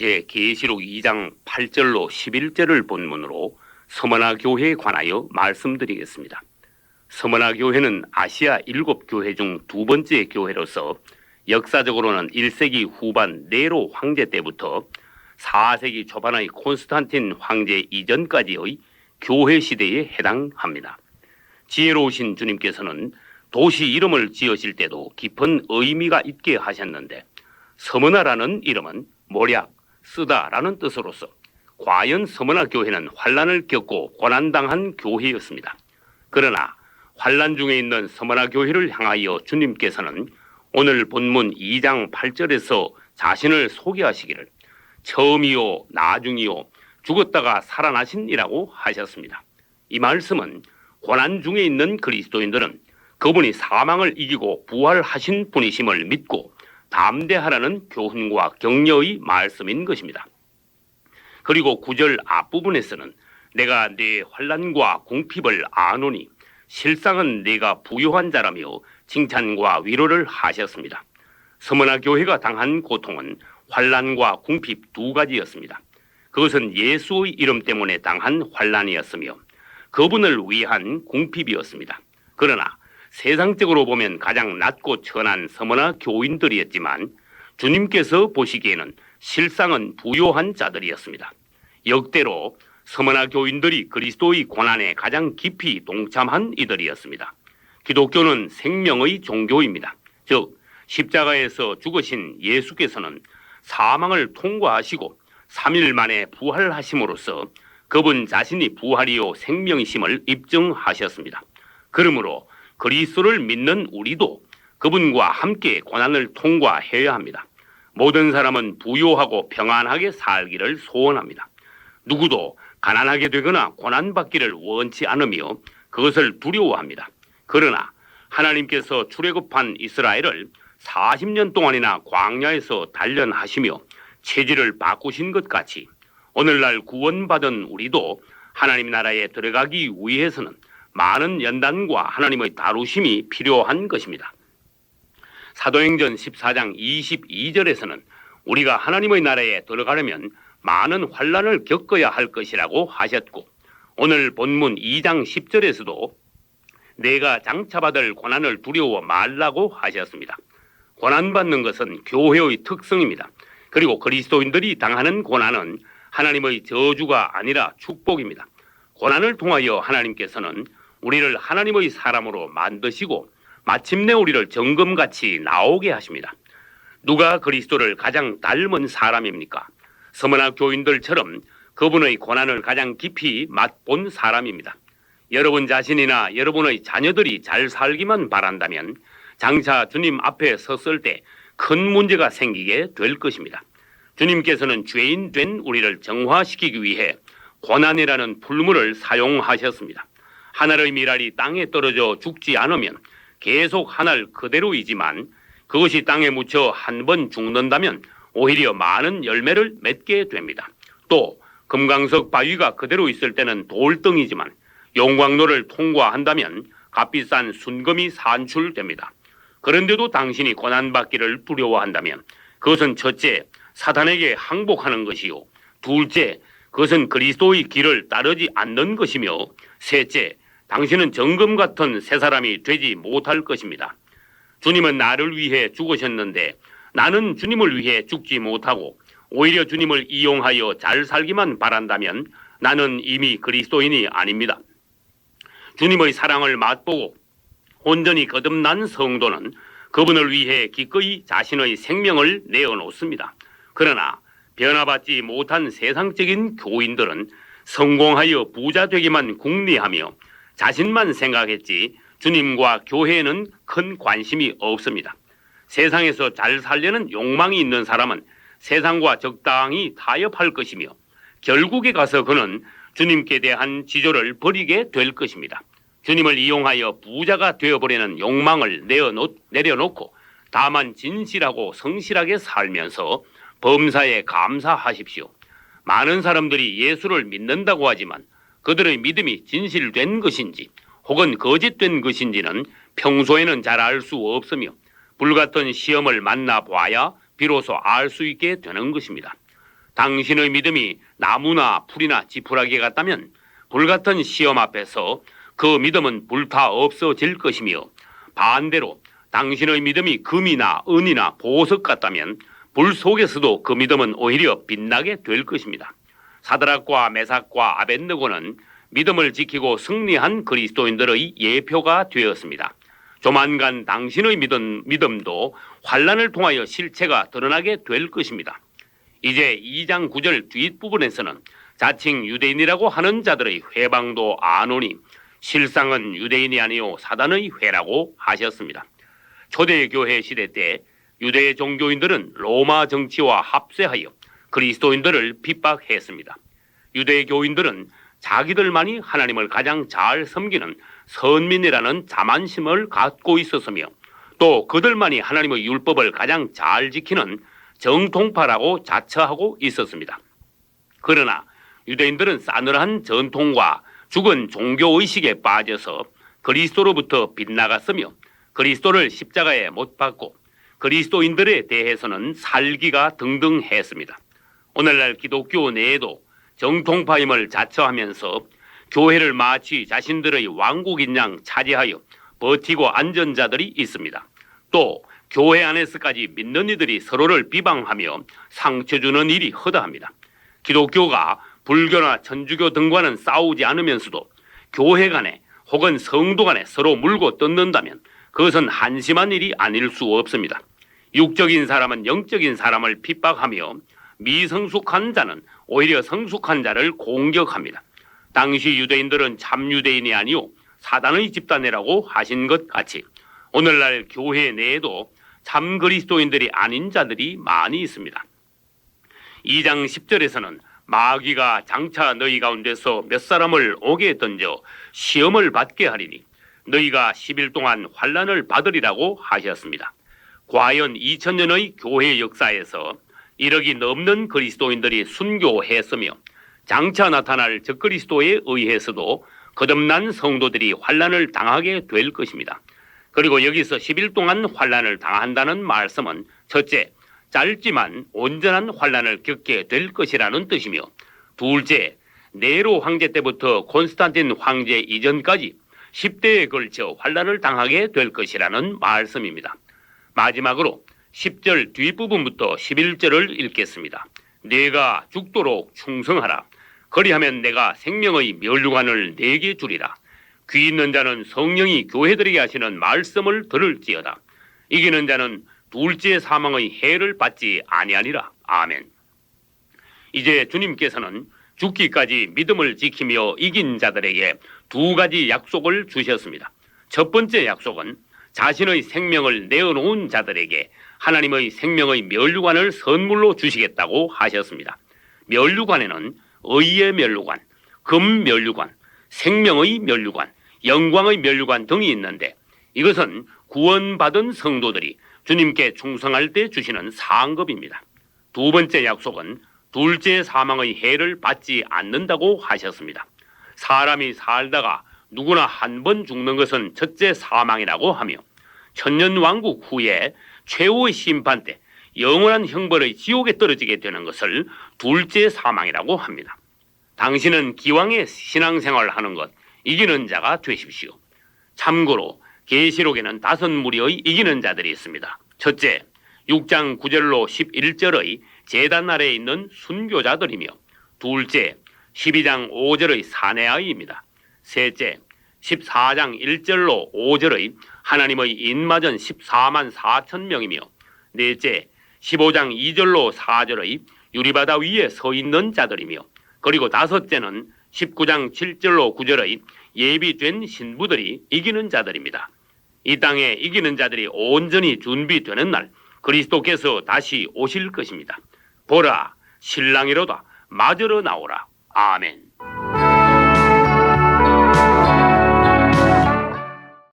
이제 계시록 2장 8절로 11절을 본문으로 서머나 교회에 관하여 말씀드리겠습니다. 서머나 교회는 아시아 7교회 중 두 번째 교회로서 역사적으로는 1세기 후반 네로 황제 때부터 4세기 초반의 콘스탄틴 황제 이전까지의 교회 시대에 해당합니다. 지혜로우신 주님께서는 도시 이름을 지으실 때도 깊은 의미가 있게 하셨는데, 서머나라는 이름은 모략, 쓰다라는 뜻으로서 과연 서머나 교회는 환란을 겪고 고난당한 교회였습니다. 그러나 환란 중에 있는 서머나 교회를 향하여 주님께서는 오늘 본문 2장 8절에서 자신을 소개하시기를 처음이요 나중이요 죽었다가 살아나신이라고 하셨습니다. 이 말씀은 고난 중에 있는 그리스도인들은 그분이 사망을 이기고 부활하신 분이심을 믿고 담대하라는 교훈과 격려의 말씀인 것입니다. 그리고 9절 앞부분에서는 내가 네 환난과 궁핍을 아노니 실상은 네가 부요한 자라며 칭찬과 위로를 하셨습니다. 서머나 교회가 당한 고통은 환난과 궁핍 두 가지였습니다. 그것은 예수의 이름 때문에 당한 환난이었으며 그분을 위한 궁핍이었습니다. 그러나 세상적으로 보면 가장 낮고 천한 서머나 교인들이었지만 주님께서 보시기에는 실상은 부요한 자들이었습니다. 역대로 서머나 교인들이 그리스도의 고난에 가장 깊이 동참한 이들이었습니다. 기독교는 생명의 종교입니다. 즉 십자가에서 죽으신 예수께서는 사망을 통과하시고 3일 만에 부활하심으로써 그분 자신이 부활이요 생명이심을 입증하셨습니다. 그러므로 그리스도를 믿는 우리도 그분과 함께 고난을 통과해야 합니다. 모든 사람은 부요하고 평안하게 살기를 소원합니다. 누구도 가난하게 되거나 고난받기를 원치 않으며 그것을 두려워합니다. 그러나 하나님께서 출애굽한 이스라엘을 40년 동안이나 광야에서 단련하시며 체질을 바꾸신 것 같이 오늘날 구원받은 우리도 하나님 나라에 들어가기 위해서는 많은 연단과 하나님의 다루심이 필요한 것입니다. 사도행전 14장 22절에서는 우리가 하나님의 나라에 들어가려면 많은 환난을 겪어야 할 것이라고 하셨고, 오늘 본문 2장 10절에서도 내가 장차받을 고난을 두려워 말라고 하셨습니다. 고난받는 것은 교회의 특성입니다. 그리고 그리스도인들이 당하는 고난은 하나님의 저주가 아니라 축복입니다. 고난을 통하여 하나님께서는 우리를 하나님의 사람으로 만드시고 마침내 우리를 정금같이 나오게 하십니다. 누가 그리스도를 가장 닮은 사람입니까? 서머나 교인들처럼 그분의 고난을 가장 깊이 맛본 사람입니다. 여러분 자신이나 여러분의 자녀들이 잘 살기만 바란다면 장차 주님 앞에 섰을 때 큰 문제가 생기게 될 것입니다. 주님께서는 죄인 된 우리를 정화시키기 위해 고난이라는 풀물을 사용하셨습니다. 하늘의 미랄이 땅에 떨어져 죽지 않으면 계속 하늘 그대로이지만 그것이 땅에 묻혀 한 번 죽는다면 오히려 많은 열매를 맺게 됩니다. 또 금강석 바위가 그대로 있을 때는 돌덩이지만 용광로를 통과한다면 값비싼 순금이 산출됩니다. 그런데도 당신이 고난받기를 두려워한다면 그것은 첫째, 사탄에게 항복하는 것이요, 둘째, 그것은 그리스도의 길을 따르지 않는 것이며, 셋째, 당신은 정금 같은 새 사람이 되지 못할 것입니다. 주님은 나를 위해 죽으셨는데 나는 주님을 위해 죽지 못하고 오히려 주님을 이용하여 잘 살기만 바란다면 나는 이미 그리스도인이 아닙니다. 주님의 사랑을 맛보고 온전히 거듭난 성도는 그분을 위해 기꺼이 자신의 생명을 내어놓습니다. 그러나 변화받지 못한 세상적인 교인들은 성공하여 부자 되기만 궁리하며 자신만 생각했지 주님과 교회에는 큰 관심이 없습니다. 세상에서 잘 살려는 욕망이 있는 사람은 세상과 적당히 타협할 것이며 결국에 가서 그는 주님께 대한 지조를 버리게 될 것입니다. 주님을 이용하여 부자가 되어버리는 욕망을 내려놓고 다만 진실하고 성실하게 살면서 범사에 감사하십시오. 많은 사람들이 예수를 믿는다고 하지만 그들의 믿음이 진실된 것인지 혹은 거짓된 것인지는 평소에는 잘 알 수 없으며 불같은 시험을 만나봐야 비로소 알 수 있게 되는 것입니다. 당신의 믿음이 나무나 풀이나 지푸라기 같다면 불같은 시험 앞에서 그 믿음은 불타 없어질 것이며, 반대로 당신의 믿음이 금이나 은이나 보석 같다면 불 속에서도 그 믿음은 오히려 빛나게 될 것입니다. 사드락과 메삭과 아벳느고는 믿음을 지키고 승리한 그리스도인들의 예표가 되었습니다. 조만간 당신의 믿음도 환난을 통하여 실체가 드러나게 될 것입니다. 이제 2장 9절 뒷부분에서는 자칭 유대인이라고 하는 자들의 회방도 아노니 실상은 유대인이 아니요 사단의 회라고 하셨습니다. 초대교회 시대 때 유대 종교인들은 로마 정치와 합세하여 그리스도인들을 핍박했습니다. 유대교인들은 자기들만이 하나님을 가장 잘 섬기는 선민이라는 자만심을 갖고 있었으며, 또 그들만이 하나님의 율법을 가장 잘 지키는 정통파라고 자처하고 있었습니다. 그러나 유대인들은 싸늘한 전통과 죽은 종교의식에 빠져서 그리스도로부터 빗나갔으며, 그리스도를 십자가에 못 박고 그리스도인들에 대해서는 살기가 등등했습니다. 오늘날 기독교 내에도 정통파임을 자처하면서 교회를 마치 자신들의 왕국인 양 차지하여 버티고 앉은 자들이 있습니다. 또 교회 안에서까지 믿는 이들이 서로를 비방하며 상처 주는 일이 허다합니다. 기독교가 불교나 천주교 등과는 싸우지 않으면서도 교회 간에 혹은 성도 간에 서로 물고 뜯는다면 그것은 한심한 일이 아닐 수 없습니다. 육적인 사람은 영적인 사람을 핍박하며 미성숙한 자는 오히려 성숙한 자를 공격합니다. 당시 유대인들은 참 유대인이 아니요 사단의 집단이라고 하신 것 같이 오늘날 교회 내에도 참 그리스도인들이 아닌 자들이 많이 있습니다. 2장 10절에서는 마귀가 장차 너희 가운데서 몇 사람을 옥에 던져 시험을 받게 하리니 너희가 10일 동안 환난을 받으리라고 하셨습니다. 과연 2000년의 교회 역사에서 1억이 넘는 그리스도인들이 순교했으며 장차 나타날 적그리스도에 의해서도 거듭난 성도들이 환난을 당하게 될 것입니다. 그리고 여기서 10일 동안 환난을 당한다는 말씀은 첫째, 짧지만 온전한 환난을 겪게 될 것이라는 뜻이며, 둘째, 네로 황제 때부터 콘스탄틴 황제 이전까지 10대에 걸쳐 환난을 당하게 될 것이라는 말씀입니다. 마지막으로 10절 뒷부분부터 11절을 읽겠습니다. 내가 죽도록 충성하라. 그리하면 내가 생명의 면류관을 내게 주리라. 귀 있는 자는 성령이 교회들에게 하시는 말씀을 들을지어다. 이기는 자는 둘째 사망의 해를 받지 아니하리라. 아멘. 이제 주님께서는 죽기까지 믿음을 지키며 이긴 자들에게 두 가지 약속을 주셨습니다. 첫 번째 약속은 자신의 생명을 내어놓은 자들에게 하나님의 생명의 면류관을 선물로 주시겠다고 하셨습니다. 면류관에는 의의 면류관, 금 면류관, 생명의 면류관, 영광의 면류관 등이 있는데, 이것은 구원받은 성도들이 주님께 충성할 때 주시는 상급입니다. 두 번째 약속은 둘째 사망의 해를 받지 않는다고 하셨습니다. 사람이 살다가 누구나 한 번 죽는 것은 첫째 사망이라고 하며, 천년왕국 후에 최후의 심판 때 영원한 형벌의 지옥에 떨어지게 되는 것을 둘째 사망이라고 합니다. 당신은 기왕에 신앙생활을 하는 것 이기는 자가 되십시오. 참고로 계시록에는 5무리의 이기는 자들이 있습니다. 첫째, 6장 9절로 11절의 제단 아래에 있는 순교자들이며, 둘째, 12장 5절의 사내아이입니다. 셋째, 14장 1절로 5절의 하나님의 인마전 14만 4천 명이며, 넷째, 15장 2절로 4절의 유리바다 위에 서 있는 자들이며, 그리고 다섯째는 19장 7절로 9절의 예비된 신부들이 이기는 자들입니다. 이 땅에 이기는 자들이 온전히 준비되는 날 그리스도께서 다시 오실 것입니다. 보라, 신랑이로다, 맞으러 나오라. 아멘.